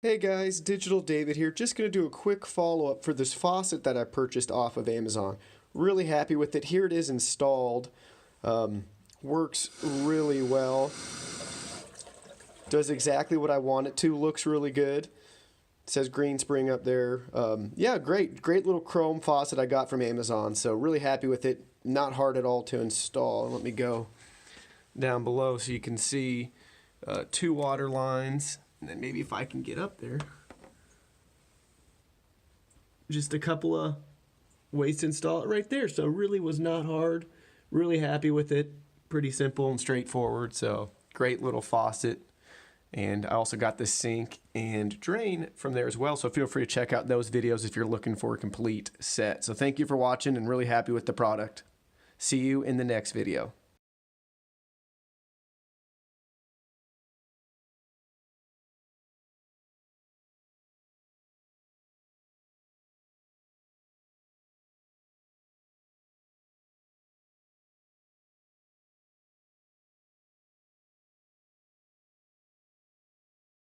Hey guys, Digital David here. Just going to do a quick follow-up for this faucet that I purchased off of Amazon. Really happy with it. Here it is installed. Works really well. Does exactly what I want it to. Looks really good. It says Greenspring up there. Yeah, great little chrome faucet I got from Amazon. So really happy with it. Not hard at all to install. Let me go down below so you can see two water lines. And then maybe if I can get up there, just a couple of ways to install it right there. So really was not hard. Really happy with it. Pretty simple and straightforward. So great little faucet. And I also got the sink and drain from there as well. So feel free to check out those videos if you're looking for a complete set. So thank you for watching and really happy with the product. See you in the next video.